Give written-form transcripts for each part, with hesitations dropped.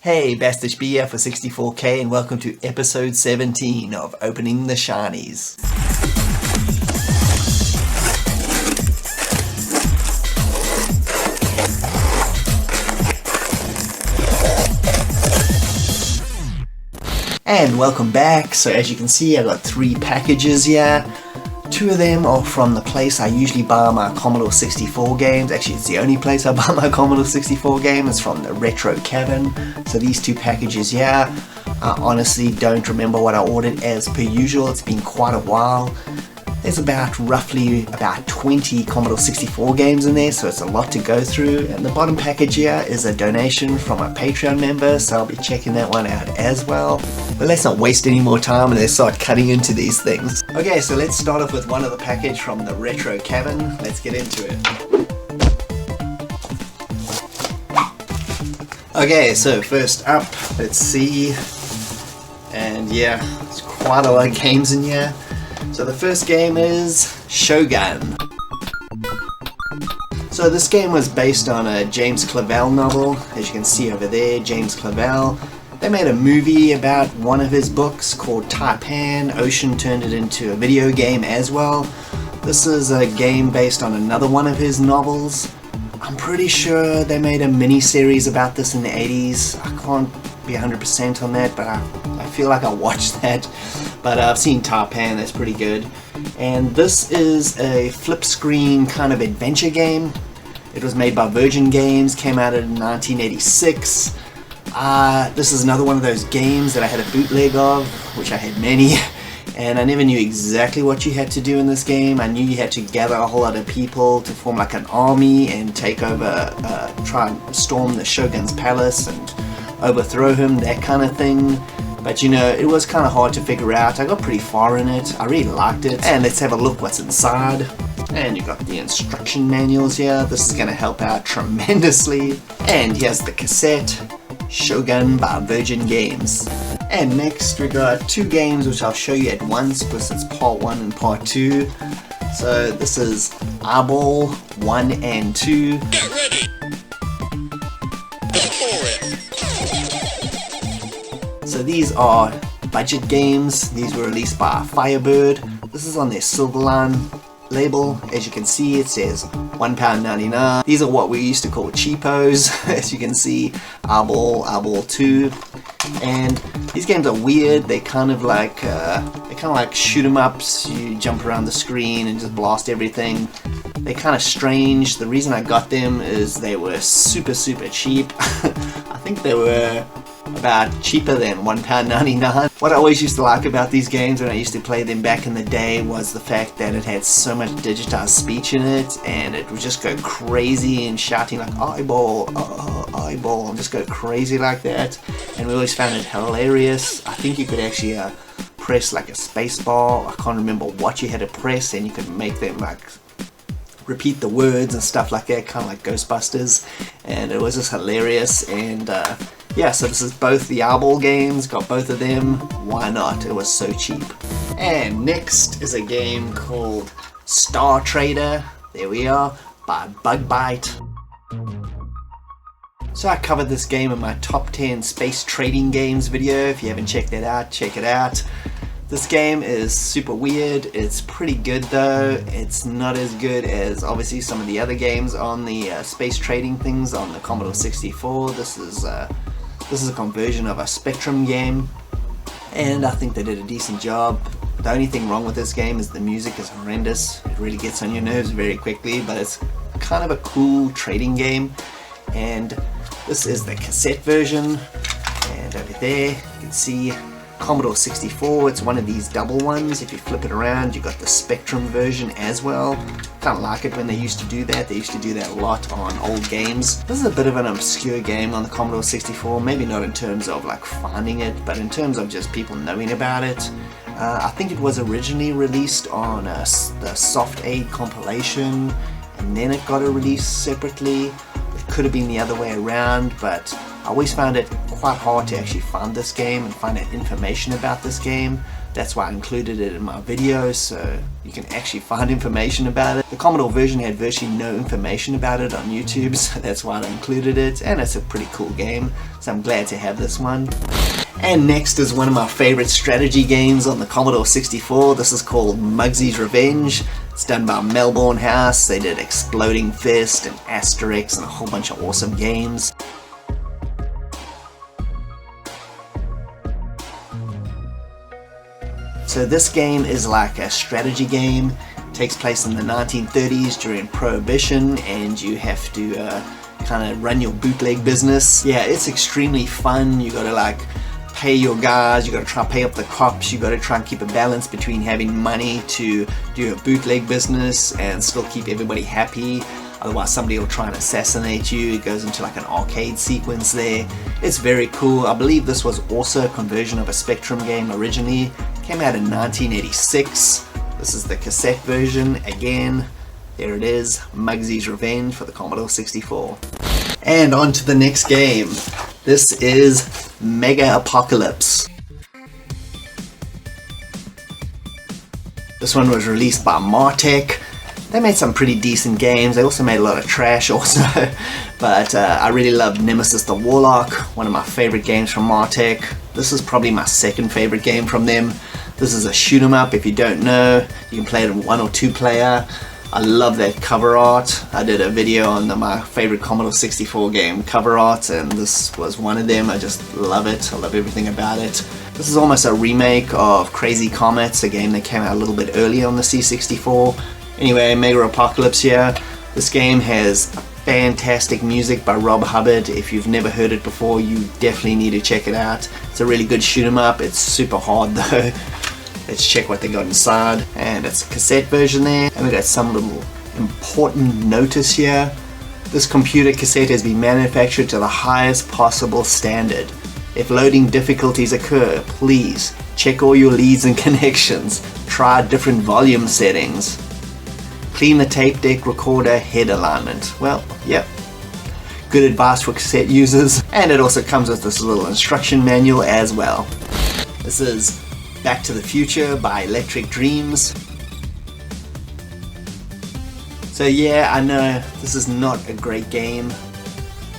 Hey, Bastich B here for 64K and welcome to episode 17 of Opening the Shinies. And welcome back. So as you can see, I got 3 packages here. 2 of them are from the place I usually buy my Commodore 64 games. Actually, it's the only place I buy my Commodore 64 game. It's from the Retro Cabin. So these 2 packages here, I honestly don't remember what I ordered as per usual. It's been quite a while. There's roughly about 20 Commodore 64 games in there, so it's a lot to go through. And the bottom package here is a donation from a Patreon member, so I'll be checking that one out as well. But let's not waste any more time and let's start cutting into these things. Okay, so let's start off with one of the package from the Retro Cabin. Let's get into it. Okay, so first up, let's see. And yeah, there's quite a lot of games in here. So the first game is Shogun. So this game was based on a James Clavell novel, as you can see over there, James Clavell. They made a movie about one of his books called Taipan. Ocean turned it into a video game as well. This is a game based on another one of his novels. I'm pretty sure they made a mini-series about this in the 80s. I can't be 100% on that, but I feel like I watched that. But I've seen Taipan, that's pretty good. And this is a flip screen kind of adventure game. It was made by Virgin Games, came out in 1986. This is another one of those games that I had a bootleg of, which I had many. And I never knew exactly what you had to do in this game. I knew you had to gather a whole lot of people to form like an army and take over, try and storm the Shogun's palace and overthrow him, that kind of thing. But you know, it was kind of hard to figure out. I got pretty far in it. I really liked it. And let's have a look what's inside. And you got the instruction manuals here. This is going to help out tremendously. And here's the cassette, Shogun by Virgin Games. And next we got 2 games which I'll show you at once because it's part 1 and part 2. So this is Arbol 1 and 2. Get ready! So these are budget games. These were released by Firebird. This is on their Silverline label. As you can see, it says £1.99. These are what we used to call cheapos. As you can see, Arbol, Arbol 2. And these games are weird. They kind of like shoot 'em ups. You jump around the screen and just blast everything. They're kind of strange. The reason I got them is they were super cheap. I think they were about cheaper than £1.99. What I always used to like about these games when I used to play them back in the day was the fact that it had so much digitized speech in it, and it would just go crazy and shouting like eyeball, eyeball, and just go crazy like that. And we always found it hilarious. I think you could actually press like a space bar. I can't remember what you had to press, and you could make them like repeat the words and stuff like that, kind of like Ghostbusters, and it was just hilarious. And yeah, so this is both the Arbol games, got both of them. Why not? It was so cheap. And next is a game called Star Trader. There we are, by Bug Bite. So I covered this game in my top 10 space trading games video. If you haven't checked that out, check it out. This game is super weird. It's pretty good though. It's not as good as obviously some of the other games on the space trading things on the Commodore 64. This is a conversion of a Spectrum game, and I think they did a decent job. The only thing wrong with this game is the music is horrendous. It really gets on your nerves very quickly, but it's kind of a cool trading game. And this is the cassette version, and over there you can see Commodore 64. It's one of these double ones. If you flip it around, you got the Spectrum version as well. Kind of like it when they used to do that. They used to do that a lot on old games. This is a bit of an obscure game on the Commodore 64. Maybe not in terms of like finding it, but in terms of just people knowing about it. I think it was originally released on the Soft Aid compilation, and then it got a release separately. It could have been the other way around, but I always found it quite hard to actually find this game and find out information about this game. That's why I included it in my video, so you can actually find information about it. The Commodore version had virtually no information about it on YouTube, so that's why I included it, and it's a pretty cool game, so I'm glad to have this one. And next is one of my favorite strategy games on the Commodore 64. This is called Mugsies Revenge. It's done by Melbourne House. They did Exploding Fist and Asterix and a whole bunch of awesome games. So this game is like a strategy game. It takes place in the 1930s during Prohibition, and you have to kind of run your bootleg business. Yeah, it's extremely fun. You gotta like pay your guys, you gotta try and pay up the cops, you gotta try and keep a balance between having money to do a bootleg business and still keep everybody happy. Otherwise somebody will try and assassinate you. It goes into like an arcade sequence there. It's very cool. I believe this was also a conversion of a Spectrum game originally. It came out in 1986. This is the cassette version. Again, there it is, Mugsies Revenge for the Commodore 64. And on to the next game. This is Mega Apocalypse. This one was released by Martech. They made some pretty decent games. They also made a lot of trash also. But I really loved Nemesis the Warlock, one of my favorite games from Martech. This is probably my second favorite game from them. This is a shoot 'em up. If you don't know, you can play it in 1 or 2 player. I love that cover art. I did a video on my favorite Commodore 64 game cover art, and this was one of them. I just love it. I love everything about it. This is almost a remake of Crazy Comets, a game that came out a little bit earlier on the C64. Anyway, Mega Apocalypse here. This game has fantastic music by Rob Hubbard. If you've never heard it before, you definitely need to check it out. It's a really good shoot 'em up. It's super hard though. Let's check what they got inside. And it's a cassette version there. And we got some little important notice here. This computer cassette has been manufactured to the highest possible standard. If loading difficulties occur, please check all your leads and connections. Try different volume settings. Clean the tape deck recorder head alignment. Well, yep. Good advice for cassette users. And it also comes with this little instruction manual as well. This is Back to the Future by Electric Dreams. So yeah, I know this is not a great game.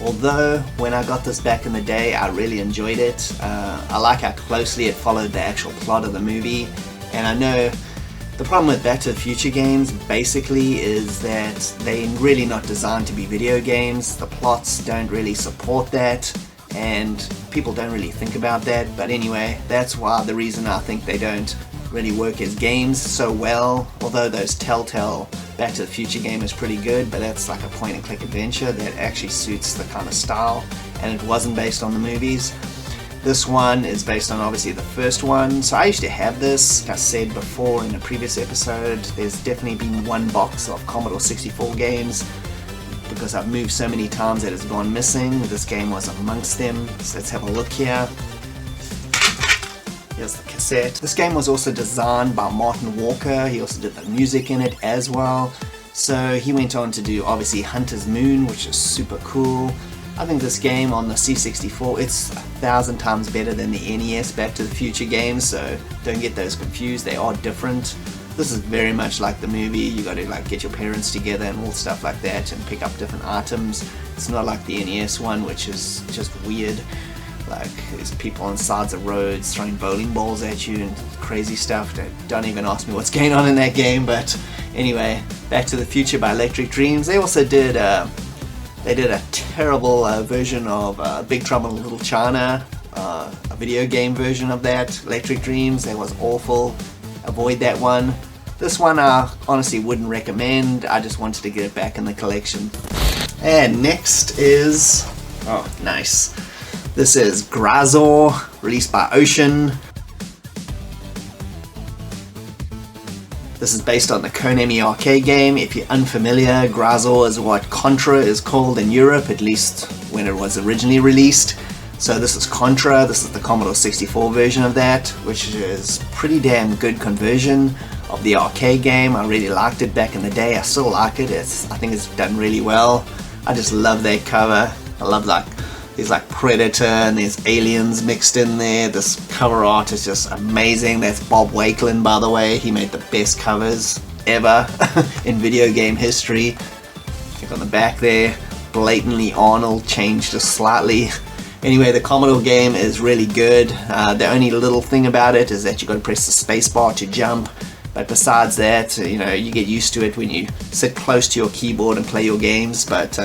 Although when I got this back in the day, I really enjoyed it. I like how closely it followed the actual plot of the movie. And I know the problem with Back to the Future games basically is that they're really not designed to be video games. The plots don't really support that, and people don't really think about that. But anyway, that's why the reason I think they don't really work as games so well. Although those Telltale Back to the Future game is pretty good, but that's like a point and click adventure that actually suits the kind of style, and it wasn't based on the movies. This one is based on obviously the first one. So I used to have this, like I said before in a previous episode. There's definitely been one box of Commodore 64 games because I've moved so many times that it's gone missing. This game was amongst them. So let's have a look here. Here's the cassette. This game was also designed by Martin Walker. He also did the music in it as well. So he went on to do obviously Hunter's Moon, which is super cool. I think this game on the C64, it's 1,000 times better than the NES Back to the Future games, so don't get those confused, they are different. This is very much like the movie. You got to like get your parents together and all stuff like that and pick up different items. It's not like the NES one, which is just weird. Like there's people on sides of roads throwing bowling balls at you and crazy stuff. Don't even ask me what's going on in that game. But anyway, Back to the Future by Electric Dreams. They also did a terrible version of Big Trouble in Little China, a video game version of that, Electric Dreams. That was awful. Avoid that one. This one I honestly wouldn't recommend. I just wanted to get it back in the collection. And next is, oh nice, this is Grazor, released by Ocean. This is based on the Konami arcade game. If you're unfamiliar, Grazor is what Contra is called in Europe, at least when it was originally released. So this is Contra. This is the Commodore 64 version of that, which is pretty damn good conversion of the arcade game. I really liked it back in the day. I still like it. I think it's done really well. I just love that cover. I love like There's like Predator and there's aliens mixed in there. This cover art is just amazing. That's Bob Wakelin, by the way. He made the best covers ever in video game history. Check on the back there, blatantly Arnold, changed just slightly. Anyway, the Commodore game is really good. The only little thing about it is that you got to press the space bar to jump. But besides that, you know, you get used to it when you sit close to your keyboard and play your games. But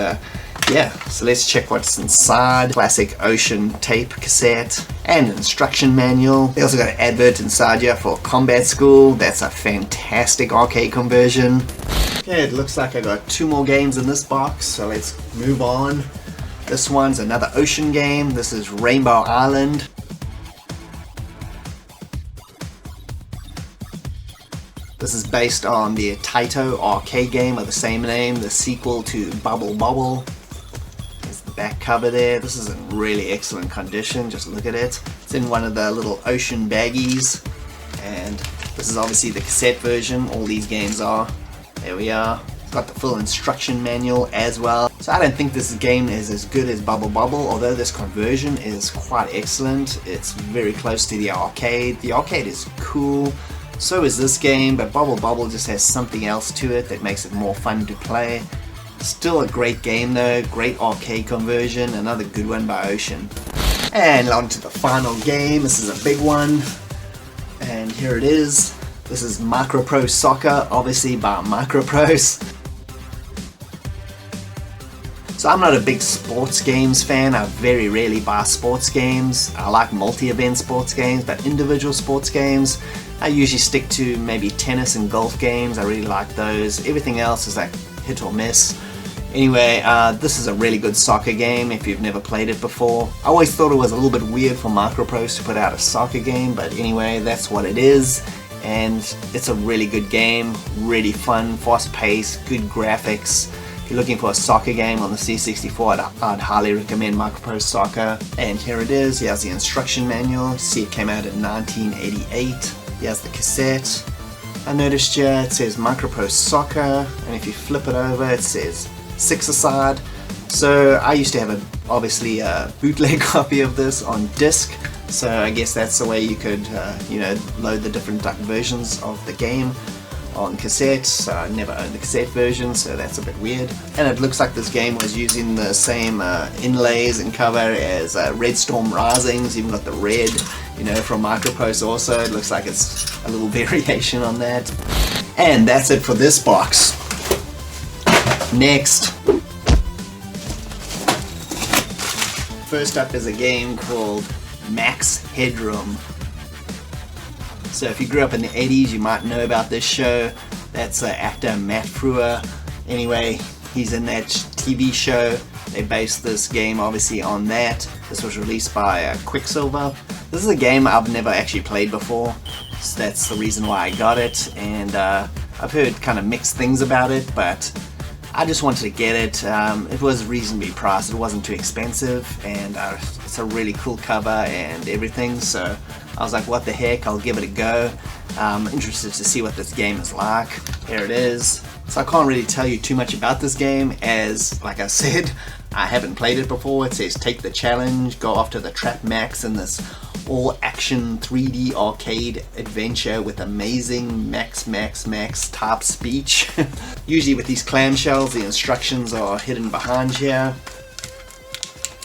yeah, so let's check what's inside. Classic Ocean tape cassette and an instruction manual. They also got an advert inside here for Combat School. That's a fantastic arcade conversion. Okay, it looks like I got 2 more games in this box, so let's move on. This one's another Ocean game. This is Rainbow Island. This is based on the Taito arcade game of the same name, the sequel to Bubble Bobble. There's the back cover there. This is in really excellent condition, just look at it. It's in one of the little Ocean baggies, and this is obviously the cassette version. All these games are. There we are. It's got the full instruction manual as well. So I don't think this game is as good as Bubble Bobble, although this conversion is quite excellent. It's very close to the arcade. The arcade is cool. So is this game, but Bubble Bobble just has something else to it that makes it more fun to play. Still a great game though, great arcade conversion, another good one by Ocean. And on to the final game. This is a big one, and here it is. This is MicroPro Soccer, obviously by MicroPros. So I'm not a big sports games fan. I very rarely buy sports games. I like multi-event sports games, but individual sports games, I usually stick to maybe tennis and golf games. I really like those. Everything else is like hit or miss. Anyway, this is a really good soccer game if you've never played it before. I always thought it was a little bit weird for MicroPros to put out a soccer game, but anyway, that's what it is. And it's a really good game, really fun, fast paced, good graphics. If you're looking for a soccer game on the C64, I'd highly recommend MicroPro Soccer. And here it is. Here's the instruction manual. See, it came out in 1988. Here's the cassette. I noticed here it says MicroPro Soccer, and if you flip it over, it says 6-a-side. So I used to have obviously a bootleg copy of this on disc. So I guess that's the way you could, you know, load the different versions of the game on cassette. So I never owned the cassette version, so that's a bit weird. And it looks like this game was using the same inlays and cover as Red Storm Rising. It's even got the red, you know, from MicroPro also. It looks like it's a little variation on that. And that's it for this box. Next. First up is a game called Maxheadroom. So if you grew up in the 80s, you might know about this show. That's actor Matt Frewer. Anyway, he's in that TV show. They based this game obviously on that. This was released by Quicksilver. This is a game I've never actually played before, so that's the reason why I got it. And I've heard kind of mixed things about it, but I just wanted to get it. It was reasonably priced. It wasn't too expensive, and it's a really cool cover and everything. So I was like, what the heck, I'll give it a go. I'm interested to see what this game is like. Here it is. So I can't really tell you too much about this game, as like I said, I haven't played it before. It says take the challenge, go after the Trap Max in this all action 3D arcade adventure with amazing max type speech. Usually with these clamshells, the instructions are hidden behind here.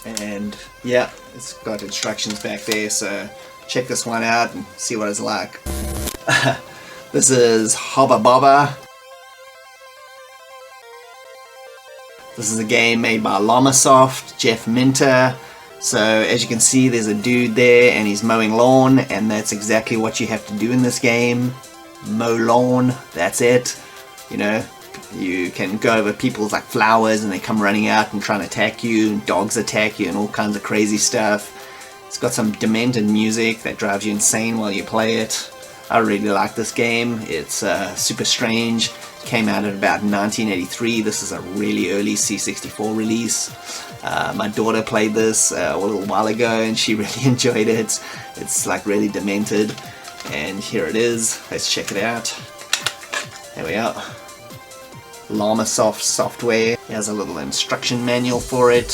And yeah, it's got instructions back there, so check this one out and see what it's like. This is Hubba Bubba. This is a game made by Llamasoft, Jeff Minter. So as you can see, there's a dude there and he's mowing lawn, and that's exactly what you have to do in this game. Mow lawn, that's it. You know, you can go over people's like flowers and they come running out and trying to attack you, and dogs attack you and all kinds of crazy stuff. It's got some demented music that drives you insane while you play it. I really like this game. It's super strange. Came out at about 1983. This is a really early C64 release. My daughter played this a little while ago and she really enjoyed it. It's like really demented. And here it is. Let's check it out. There we are. Llamasoft software. Here's a little instruction manual for it.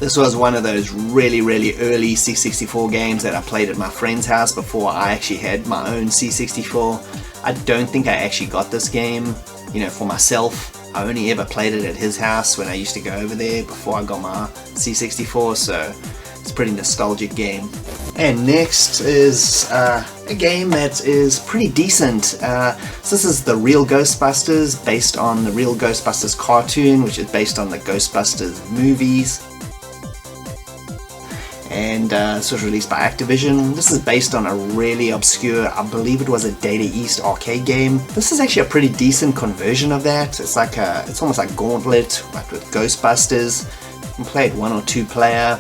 This was one of those really early C64 games that I played at my friend's house before I actually had my own C64. I don't think I actually got this game, you know, for myself. I only ever played it at his house when I used to go over there before I got my C64, so it's a pretty nostalgic game. And next is a game that is pretty decent. So this is the Real Ghostbusters, based on the Real Ghostbusters cartoon, which is based on the Ghostbusters movies. And this was released by Activision. This is based on a really obscure, I believe it was a Data East arcade game. This is actually a pretty decent conversion of that. It's like it's almost like Gauntlet, but with Ghostbusters. You can play it 1 or 2 player.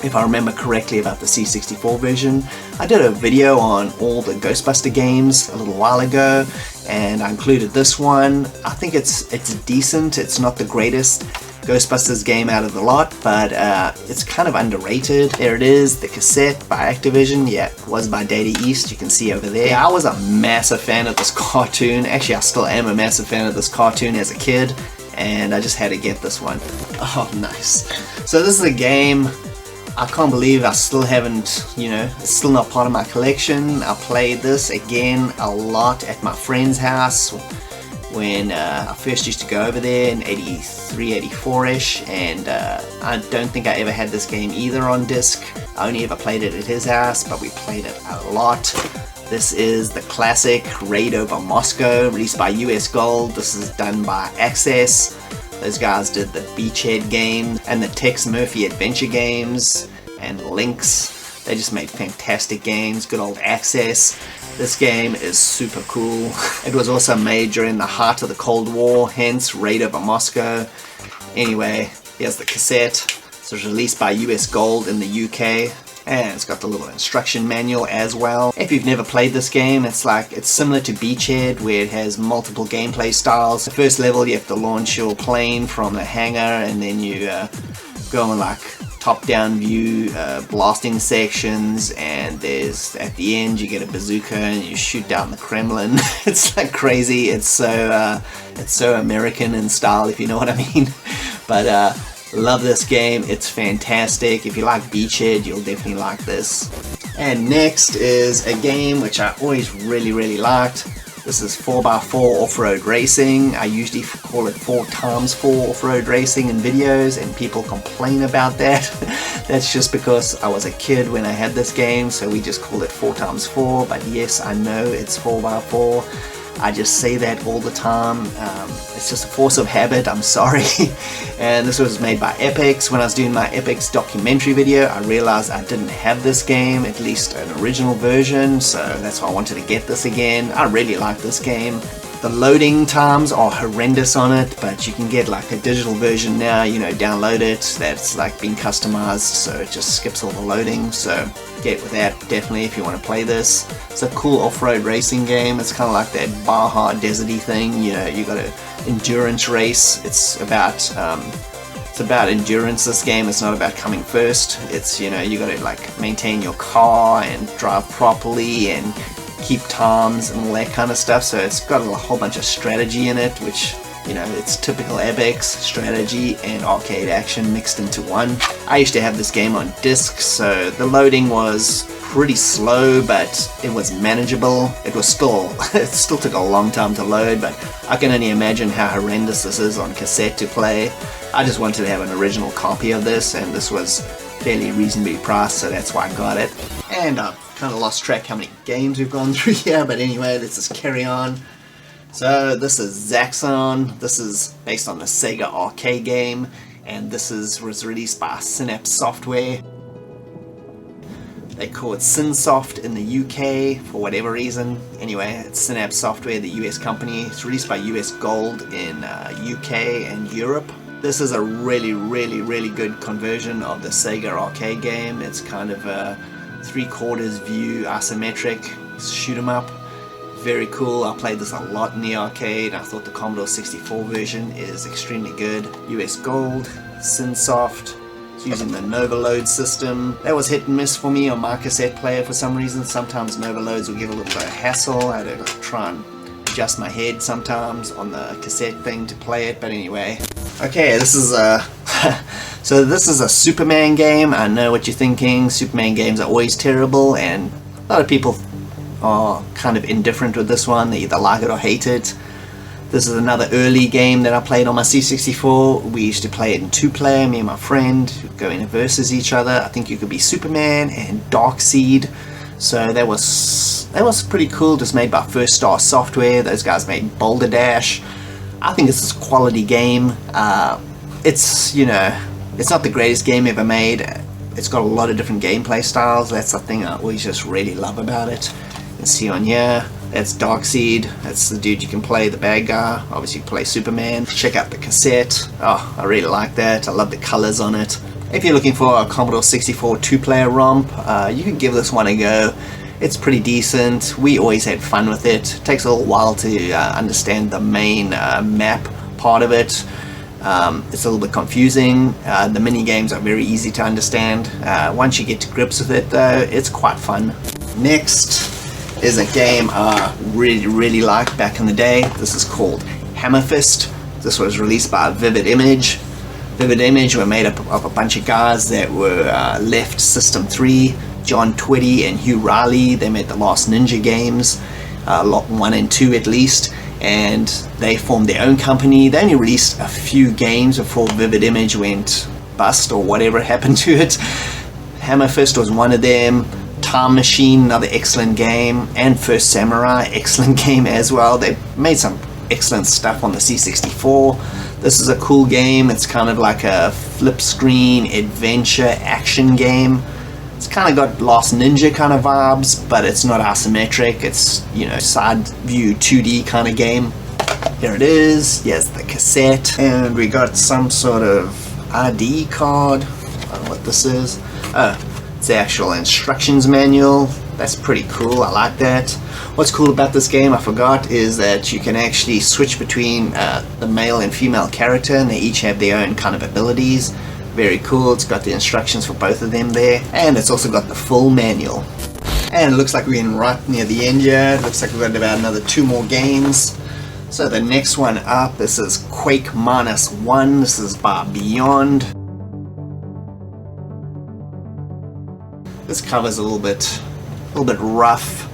If I remember correctly about the C64 version. I did a video on all the Ghostbuster games a little while ago, and I included this one. I think it's decent. It's not the greatest Ghostbusters game out of the lot, but it's kind of underrated. There it is, the cassette by Activision. Yeah, it was by Data East, you can see over there. Yeah, I was a massive fan of this cartoon. Actually, I still am a massive fan of this cartoon as a kid, and I just had to get this one. Oh, nice. So this is a game I can't believe I still haven't, you know, it's still not part of my collection. I played this again a lot at my friend's house when I first used to go over there in 83, 84-ish, and I don't think I ever had this game either on disc. I only ever played it at his house, but we played it a lot. This is the classic Raid Over Moscow, released by US Gold. This is done by Access. Those guys did the Beachhead games and the Tex Murphy adventure games and Lynx. They just made fantastic games, good old Access. This game is super cool. It was also made during the heart of the Cold War, hence Raid Over Moscow. Anyway, here's the cassette. This was released by US Gold in the UK. And it's got the little instruction manual as well. If you've never played this game, it's similar to Beachhead, where it has multiple gameplay styles. The first level you have to launch your plane from the hangar, and then you go on like top-down view blasting sections, and there's at the end you get a bazooka and you shoot down the Kremlin. It's like crazy. It's so American in style, if you know what I mean. But love this game, it's fantastic. If you like Beachhead, you'll definitely like this. And next is a game which I always really liked. This is 4x4 off-road racing. I usually call it 4x4 off-road racing in videos, and people complain about that. That's just because I was a kid when I had this game, so we just call it 4x4, but yes, I know it's 4x4. I just say that all the time. It's just a force of habit, I'm sorry. And this was made by Epix. When I was doing my Epix documentary video, I realized I didn't have this game, at least an original version, so that's why I wanted to get this again. I really like this game. The loading times are horrendous on it, but you can get like a digital version now, you know, download it, that's like been customized, so it just skips all the loading, so get with that definitely if you want to play this. It's a cool off-road racing game. It's kind of like that Baja deserty thing, you know, you got an endurance race. It's about endurance, this game. It's not about coming first. It's, you know, you got to like maintain your car and drive properly and keep times and all that kind of stuff, so it's got a whole bunch of strategy in it, which, you know, it's typical Epix, strategy and arcade action mixed into one. I used to have this game on disc, so the loading was pretty slow, but it was manageable. It still took a long time to load, but I can only imagine how horrendous this is on cassette to play. I just wanted to have an original copy of this, and this was fairly reasonably priced, so that's why I got it. And kind of lost track how many games we've gone through here, but anyway, let's just carry on. So this is Zaxxon. This is based on the Sega arcade game, and this was released by Synapse Software. They call it Synsoft in the UK for whatever reason. Anyway, it's Synapse Software, the US company. It's released by US Gold in UK and Europe. This is a really good conversion of the Sega arcade game. It's kind of a 3/4 view isometric shoot 'em up. Very cool. I played this a lot in the arcade. I thought the Commodore 64 version is extremely good. US Gold, Synsoft. It's using the Nova Load system. That was hit and miss for me on my cassette player for some reason. Sometimes Nova Loads will give a little bit of hassle. I had to try and adjust my head sometimes on the cassette thing to play it, but anyway. Okay, this is a so this is a Superman game. I know what you're thinking. Superman games are always terrible, and a lot of people are kind of indifferent with this one. They either like it or hate it. This is another early game that I played on my C64. We used to play it in 2-player, me and my friend, going versus each other. I think you could be Superman and Darkseid. So that was pretty cool, just made by First Star Software. Those guys made Boulder Dash. I think it's a quality game. It's, you know, it's not the greatest game ever made. It's got a lot of different gameplay styles. That's the thing I always just really love about it. You can see on here, that's Darkseid. That's the dude you can play, the bad guy. Obviously you play Superman. Check out the cassette. Oh, I really like that. I love the colors on it. If you're looking for a Commodore 64 2-player romp, you can give this one a go. It's pretty decent. We always had fun with it. It takes a little while to understand the main map part of it. It's a little bit confusing. The mini games are very easy to understand. Once you get to grips with it though, it's quite fun. Next is a game I really liked back in the day. This is called Hammerfest. This was released by Vivid Image. Vivid Image were made up of a bunch of guys that were left System 3. John Twitty and Hugh Riley. They made the Last Ninja games, lot 1 and 2 at least, and they formed their own company. They only released a few games before Vivid Image went bust or whatever happened to it. Hammerfest was one of them. Time Machine, another excellent game, and First Samurai, excellent game as well. They made some excellent stuff on the C64. This is a cool game. It's kind of like a flip screen adventure action game. It's kind of got Last Ninja kind of vibes, but it's not isometric. It's, you know, side view 2D kind of game. Here it is. Here's the cassette, and we got some sort of ID card. I don't know what this is. Oh, it's the actual instructions manual. That's pretty cool. I like that. What's cool about this game, I forgot, is that you can actually switch between the male and female character, and they each have their own kind of abilities. Very cool. It's got the instructions for both of them there, and it's also got the full manual. And it looks like we're getting right near the end here. It looks like we've got about another 2 more games. So the next one up, this is Quake -1. This is by Beyond. This cover's a little bit rough.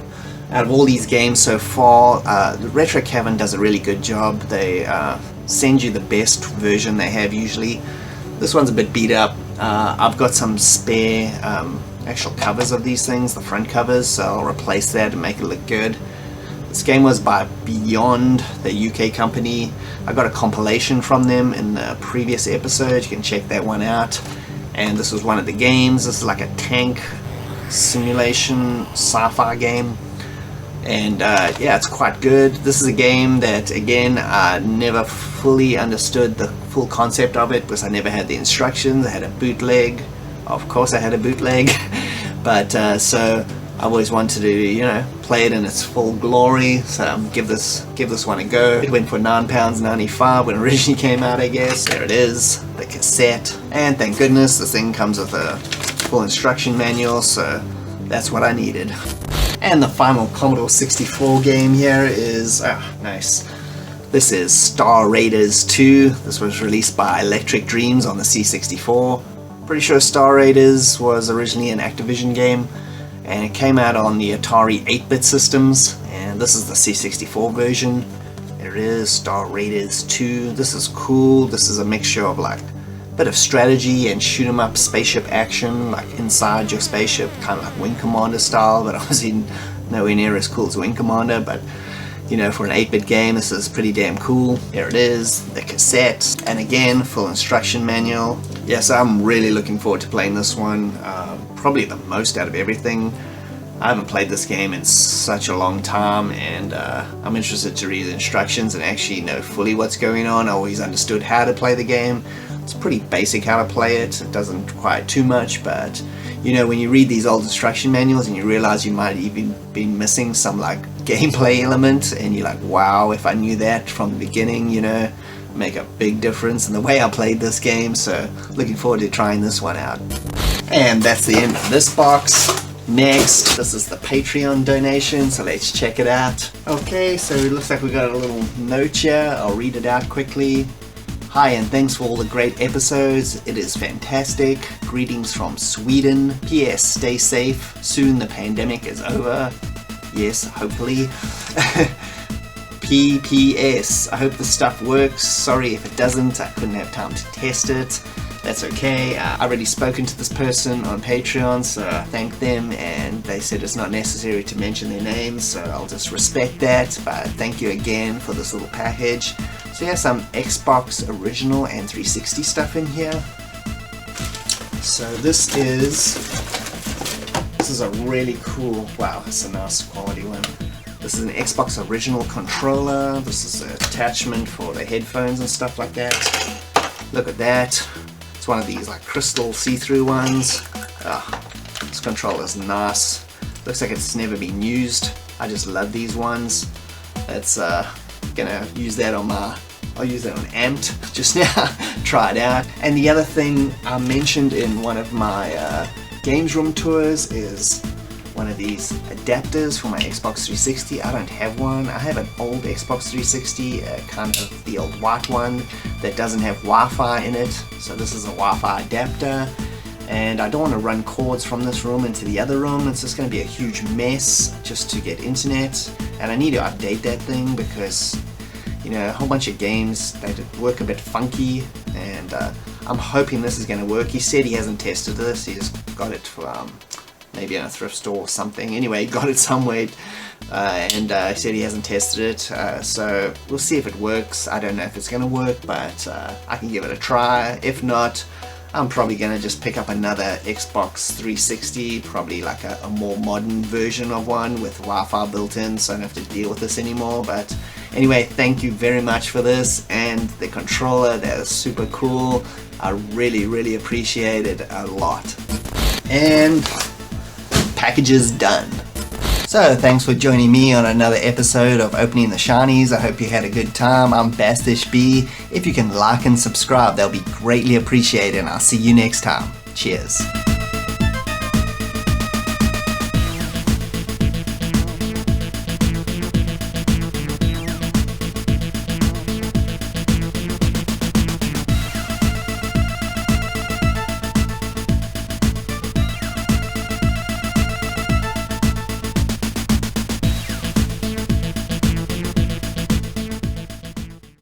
Out of all these games so far, the Retro Cavern does a really good job. They send you the best version they have usually. This one's a bit beat up. I've got some spare actual covers of these things, the front covers, so I'll replace that and make it look good. This game was by Beyond, the UK company. I got a compilation from them in the previous episode. You can check that one out. And this was one of the games. This is like a tank simulation sci-fi game. And yeah, it's quite good. This is a game that, again, I never fully understood the full concept of it because I never had the instructions. I had a bootleg. Of course I had a bootleg. But so I always wanted to, you know, play it in its full glory. So give this one a go. It went for £9.95 when it originally came out, I guess. There it is, the cassette. And thank goodness this thing comes with a full instruction manual, so that's what I needed. And the final Commodore 64 game here is, nice. This is Star Raiders 2. This was released by Electric Dreams on the C64. Pretty sure Star Raiders was originally an Activision game, and it came out on the Atari 8-bit systems, and this is the C64 version. There it is, Star Raiders 2. This is cool. This is a mixture of like a bit of strategy and shoot 'em up spaceship action, like inside your spaceship, kind of like Wing Commander style, but obviously nowhere near as cool as Wing Commander, but you know, for an 8-bit game, this is pretty damn cool. There it is, the cassette, and again, full instruction manual. Yes, I'm really looking forward to playing this one, probably the most out of everything. I haven't played this game in such a long time, and I'm interested to read the instructions and actually know fully what's going on. I always understood how to play the game. It's pretty basic how to play it. It doesn't require too much, but you know, when you read these old instruction manuals and you realize you might even be missing some like gameplay element, and you're like, wow, if I knew that from the beginning, you know, make a big difference in the way I played this game. So looking forward to trying this one out. And that's the end of this box. Next, this is the Patreon donation, so let's check it out. Okay, so it looks like we got a little note here. I'll read it out quickly. Hi, and thanks for all the great episodes. It is fantastic. Greetings from Sweden. P.S. Stay safe. Soon the pandemic is over. Yes, hopefully. P.P.S. I hope the stuff works. Sorry if it doesn't. I couldn't have time to test it. That's okay. I already spoken to this person on Patreon, so I thanked them, and they said it's not necessary to mention their names, so I'll just respect that. But thank you again for this little package. So yeah, some Xbox original and 360 stuff in here. So this is a really cool, wow, it's a nice quality one. This is an Xbox original controller. This is an attachment for the headphones and stuff like that. Look at that. It's one of these like crystal see-through ones. This controller is nice. Looks like it's never been used. I just love these ones. It's gonna use that on I'll use that on Amped just now. Try it out. And the other thing I mentioned in one of my games room tours is one of these adapters for my Xbox 360. I don't have one. I have an old Xbox 360, kind of the old white one that doesn't have Wi-Fi in it. So this is a Wi-Fi adapter, and I don't want to run cords from this room into the other room. It's just going to be a huge mess just to get internet, and I need to update that thing because, you know, a whole bunch of games, they work a bit funky, and I'm hoping this is going to work. He said he hasn't tested this. He just got it for maybe in a thrift store or something. Anyway, got it somewhere, and he said he hasn't tested it, so we'll see if it works. I don't know if it's going to work, but I can give it a try. If not, I'm probably going to just pick up another Xbox 360, probably like a more modern version of one with Wi-Fi built in, so I don't have to deal with this anymore. But anyway, thank you very much for this, and the controller, that is super cool. I really appreciate it a lot. And package is done. So thanks for joining me on another episode of Opening the Shinies. I hope you had a good time. I'm Bastish B. If you can like and subscribe, that'll be greatly appreciated, and I'll see you next time. Cheers.